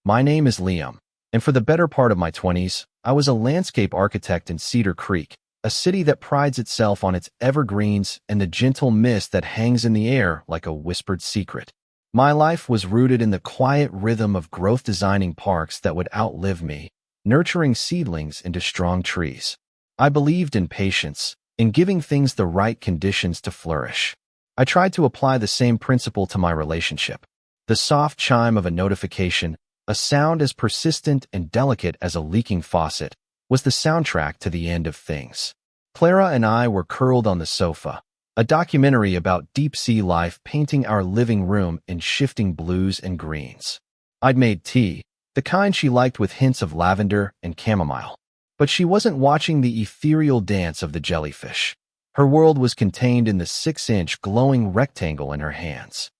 My name is Liam, and for the better part of my 20s, I was a landscape architect in Cedar Creek, a city that prides itself on its evergreens and the gentle mist that hangs in the air like a whispered secret. My life was rooted in the quiet rhythm of growth designing parks that would outlive me, nurturing seedlings into strong trees. I believed in patience, in giving things the right conditions to flourish. I tried to apply the same principle to my relationship. The soft chime of a notification, a sound as persistent and delicate as a leaking faucet, was the soundtrack to the end of things. Clara and I were curled on the sofa, a documentary about deep-sea life painting our living room in shifting blues and greens. I'd made tea, the kind she liked with hints of lavender and chamomile. But she wasn't watching the ethereal dance of the jellyfish. Her world was contained in the 6-inch glowing rectangle in her hands.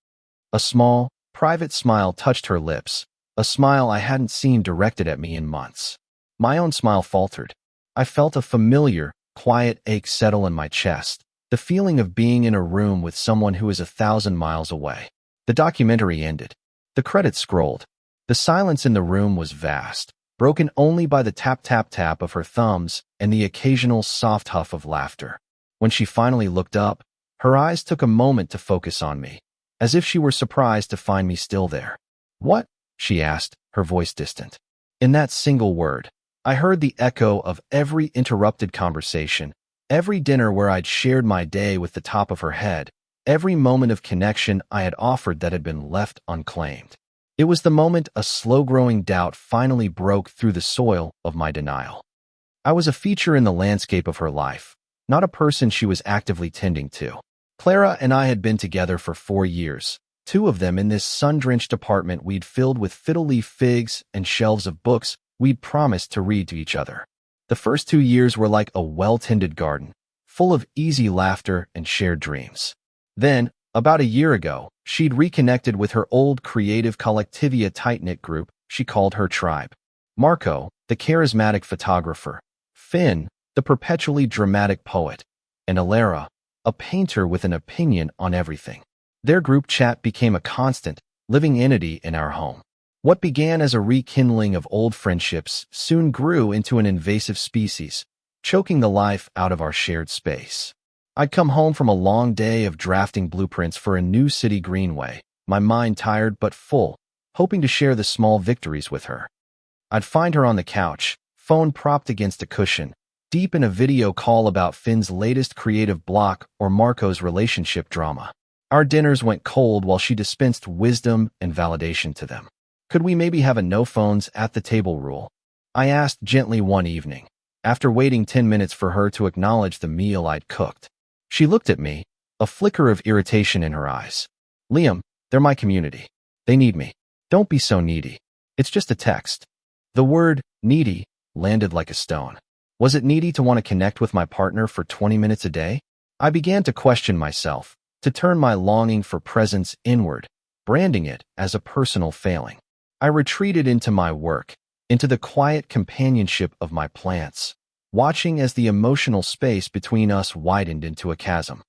A small, private smile touched her lips, a smile I hadn't seen directed at me in months. My own smile faltered. I felt a familiar, quiet ache settle in my chest, the feeling of being in a room with someone who is 1,000 miles away. The documentary ended. The credits scrolled. The silence in the room was vast, broken only by the tap-tap-tap of her thumbs and the occasional soft huff of laughter. When she finally looked up, her eyes took a moment to focus on me, as if she were surprised to find me still there. "What?" she asked, her voice distant. In that single word, I heard the echo of every interrupted conversation, every dinner where I'd shared my day with the top of her head, every moment of connection I had offered that had been left unclaimed. It was the moment a slow-growing doubt finally broke through the soil of my denial. I was a feature in the landscape of her life, not a person she was actively tending to. Clara and I had been together for 4 years, 2 of them in this sun-drenched apartment we'd filled with fiddle-leaf figs and shelves of books we'd promised to read to each other. The first 2 years were like a well-tended garden, full of easy laughter and shared dreams. Then, about a year ago, she'd reconnected with her old creative Collectivia tight-knit group she called her tribe. Marco, the charismatic photographer, Finn, the perpetually dramatic poet, and Alara, a painter with an opinion on everything. Their group chat became a constant, living entity in our home. What began as a rekindling of old friendships soon grew into an invasive species, choking the life out of our shared space. I'd come home from a long day of drafting blueprints for a new city greenway, my mind tired but full, hoping to share the small victories with her. I'd find her on the couch, phone propped against a cushion, deep in a video call about Finn's latest creative block or Marco's relationship drama. Our dinners went cold while she dispensed wisdom and validation to them. Could we maybe have a no phones at the table rule? I asked gently one evening, after waiting 10 minutes for her to acknowledge the meal I'd cooked. She looked at me, a flicker of irritation in her eyes. "Liam, they're my community. They need me. Don't be so needy. It's just a text." The word needy landed like a stone. Was it needy to want to connect with my partner for 20 minutes a day? I began to question myself, to turn my longing for presence inward, branding it as a personal failing. I retreated into my work, into the quiet companionship of my plants, watching as the emotional space between us widened into a chasm.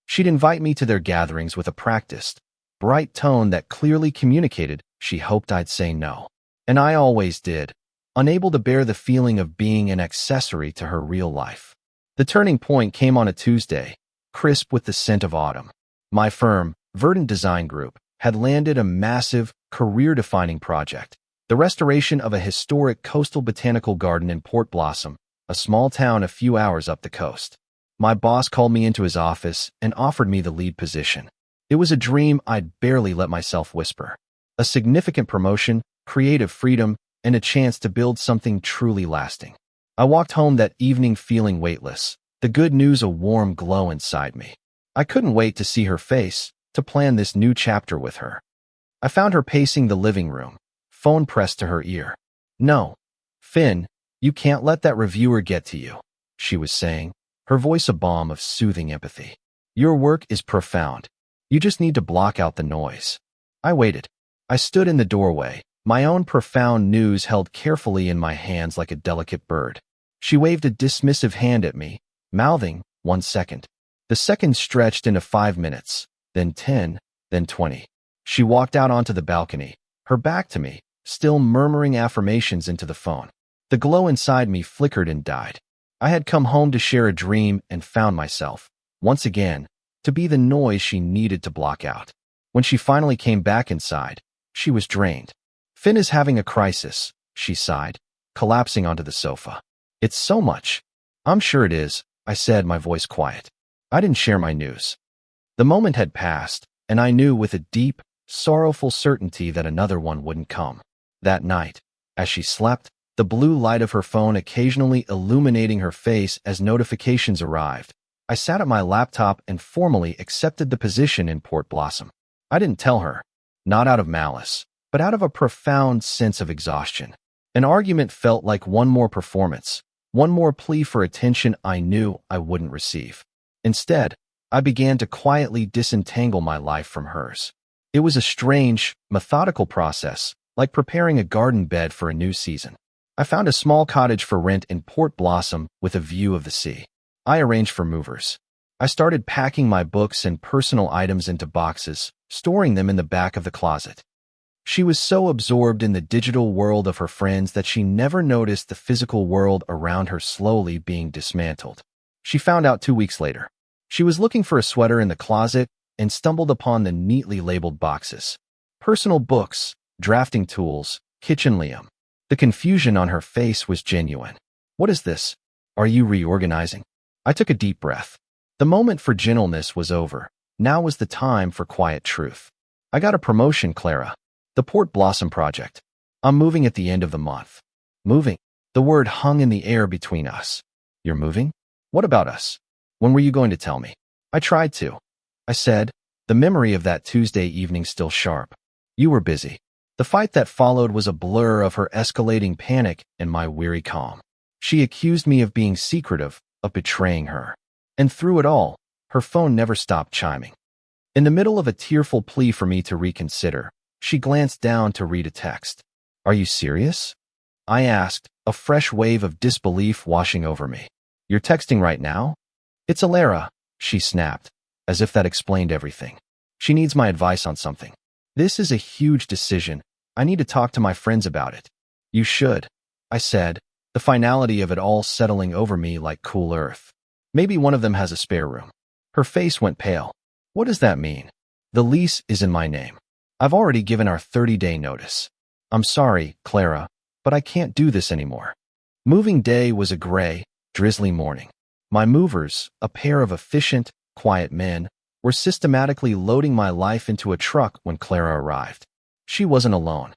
She'd invite me to their gatherings with a practiced, bright tone that clearly communicated she hoped I'd say no. And I always did, unable to bear the feeling of being an accessory to her real life. The turning point came on a Tuesday, crisp with the scent of autumn. My firm, Verdant Design Group, had landed a massive, career-defining project, the restoration of a historic coastal botanical garden in Port Blossom, a small town a few hours up the coast. My boss called me into his office and offered me the lead position. It was a dream I'd barely let myself whisper. A significant promotion, creative freedom, and a chance to build something truly lasting. I walked home that evening feeling weightless, the good news a warm glow inside me. I couldn't wait to see her face, to plan this new chapter with her. I found her pacing the living room, phone pressed to her ear. "No, Finn, you can't let that reviewer get to you," she was saying, her voice a balm of soothing empathy. "Your work is profound. You just need to block out the noise." I waited. I stood in the doorway, my own profound news held carefully in my hands like a delicate bird. She waved a dismissive hand at me, mouthing, 1 second. The seconds stretched into 5 minutes, then 10, then 20. She walked out onto the balcony, her back to me, still murmuring affirmations into the phone. The glow inside me flickered and died. I had come home to share a dream and found myself, once again, to be the noise she needed to block out. When she finally came back inside, she was drained. "Finn is having a crisis," she sighed, collapsing onto the sofa. "It's so much." "I'm sure it is," I said, my voice quiet. I didn't share my news. The moment had passed, and I knew with a deep, sorrowful certainty that another one wouldn't come. That night, as she slept, the blue light of her phone occasionally illuminating her face as notifications arrived, I sat at my laptop and formally accepted the position in Port Blossom. I didn't tell her, not out of malice, but out of a profound sense of exhaustion. An argument felt like one more performance, one more plea for attention I knew I wouldn't receive. Instead, I began to quietly disentangle my life from hers. It was a strange, methodical process, like preparing a garden bed for a new season. I found a small cottage for rent in Port Blossom with a view of the sea. I arranged for movers. I started packing my books and personal items into boxes, storing them in the back of the closet. She was so absorbed in the digital world of her friends that she never noticed the physical world around her slowly being dismantled. She found out 2 weeks later. She was looking for a sweater in the closet and stumbled upon the neatly labeled boxes. Personal books, drafting tools, kitchen Liam. The confusion on her face was genuine. "What is this? Are you reorganizing?" I took a deep breath. The moment for gentleness was over. Now was the time for quiet truth. "I got a promotion, Clara. The Port Blossom project. I'm moving at the end of the month." "Moving?" The word hung in the air between us. "You're moving? What about us? When were you going to tell me?" "I tried to," I said, the memory of that Tuesday evening still sharp. "You were busy." The fight that followed was a blur of her escalating panic and my weary calm. She accused me of being secretive, of betraying her. And through it all, her phone never stopped chiming. In the middle of a tearful plea for me to reconsider, she glanced down to read a text. "Are you serious?" I asked, a fresh wave of disbelief washing over me. "You're texting right now?" "It's Alara," she snapped, as if that explained everything. "She needs my advice on something. This is a huge decision. I need to talk to my friends about it." "You should," I said, the finality of it all settling over me like cool earth. "Maybe one of them has a spare room." Her face went pale. "What does that mean?" "The lease is in my name. I've already given our 30-day notice. I'm sorry, Clara, but I can't do this anymore." Moving day was a gray, drizzly morning. My movers, a pair of efficient, quiet men, were systematically loading my life into a truck when Clara arrived. She wasn't alone.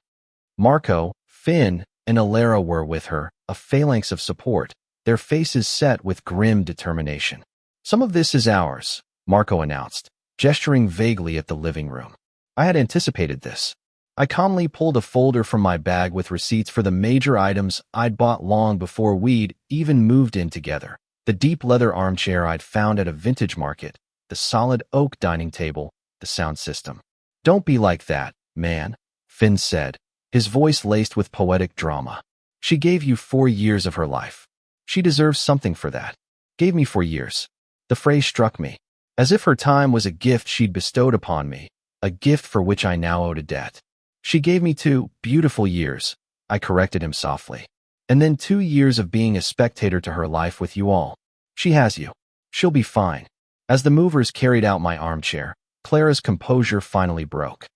Marco, Finn, and Alara were with her, a phalanx of support, their faces set with grim determination. "Some of this is ours," Marco announced, gesturing vaguely at the living room. I had anticipated this. I calmly pulled a folder from my bag with receipts for the major items I'd bought long before we'd even moved in together. The deep leather armchair I'd found at a vintage market, the solid oak dining table, the sound system. "Don't be like that, man," Finn said, his voice laced with poetic drama. "She gave you 4 years of her life. She deserves something for that." "Gave me 4 years." The phrase struck me, as if her time was a gift she'd bestowed upon me, a gift for which I now owed a debt. "She gave me 2 beautiful years," I corrected him softly. "And then 2 years of being a spectator to her life with you all. She has you. She'll be fine." As the movers carried out my armchair, Clara's composure finally broke.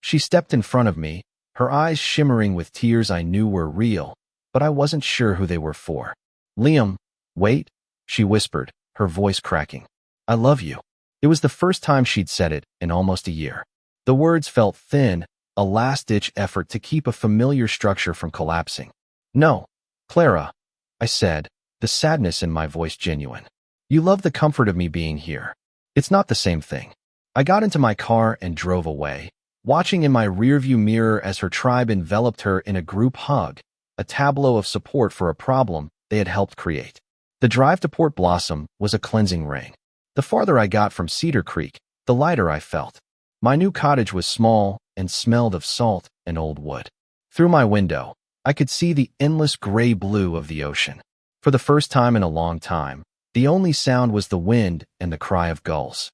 She stepped in front of me, her eyes shimmering with tears I knew were real, but I wasn't sure who they were for. "Liam, wait," she whispered, her voice cracking. "I love you." It was the first time she'd said it in almost a year. The words felt thin, a last-ditch effort to keep a familiar structure from collapsing. "No, Clara," I said, the sadness in my voice genuine. "You love the comfort of me being here. It's not the same thing." I got into my car and drove away, watching in my rearview mirror as her tribe enveloped her in a group hug, a tableau of support for a problem they had helped create. The drive to Port Blossom was a cleansing rain. The farther I got from Cedar Creek, the lighter I felt. My new cottage was small and smelled of salt and old wood. Through my window, I could see the endless gray blue of the ocean. For the first time in a long time, the only sound was the wind and the cry of gulls.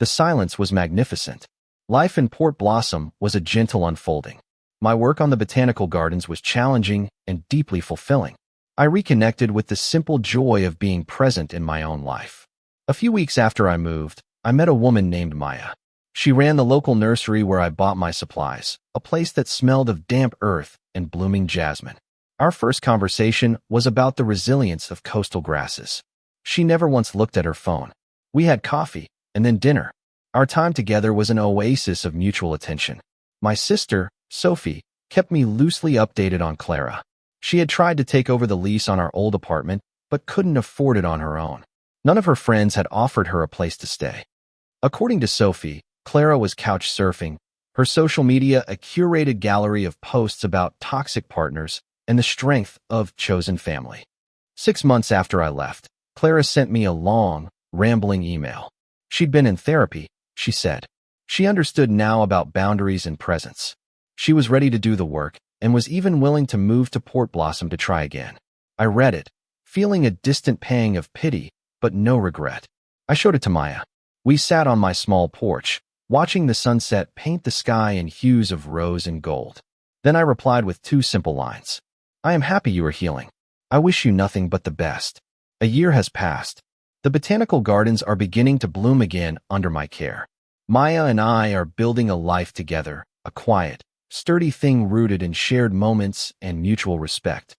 The silence was magnificent. Life in Port Blossom was a gentle unfolding. My work on the botanical gardens was challenging and deeply fulfilling. I reconnected with the simple joy of being present in my own life. A few weeks after I moved, I met a woman named Maya. She ran the local nursery where I bought my supplies, a place that smelled of damp earth and blooming jasmine. Our first conversation was about the resilience of coastal grasses. She never once looked at her phone. We had coffee and then dinner. Our time together was an oasis of mutual attention. My sister, Sophie, kept me loosely updated on Clara. She had tried to take over the lease on our old apartment, but couldn't afford it on her own. None of her friends had offered her a place to stay. According to Sophie, Clara was couch surfing, her social media a curated gallery of posts about toxic partners and the strength of chosen family. 6 months after I left, Clara sent me a long, rambling email. She'd been in therapy, she said. She understood now about boundaries and presence. She was ready to do the work and was even willing to move to Port Blossom to try again. I read it, feeling a distant pang of pity, but no regret. I showed it to Maya. We sat on my small porch, watching the sunset paint the sky in hues of rose and gold. Then I replied with 2 simple lines. I am happy you are healing. I wish you nothing but the best. A year has passed. The botanical gardens are beginning to bloom again under my care. Maya and I are building a life together, a quiet, sturdy thing rooted in shared moments and mutual respect.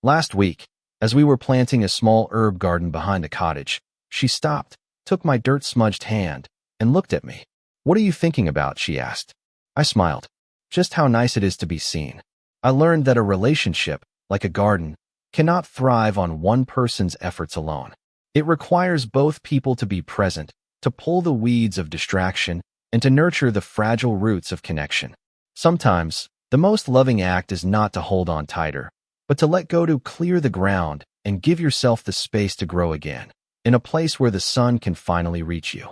Last week, as we were planting a small herb garden behind the cottage, she stopped, took my dirt-smudged hand, and looked at me. What are you thinking about? She asked. I smiled. Just how nice it is to be seen. I learned that a relationship, like a garden, cannot thrive on one person's efforts alone. It requires both people to be present, to pull the weeds of distraction, and to nurture the fragile roots of connection. Sometimes, the most loving act is not to hold on tighter, but to let go, to clear the ground and give yourself the space to grow again, in a place where the sun can finally reach you.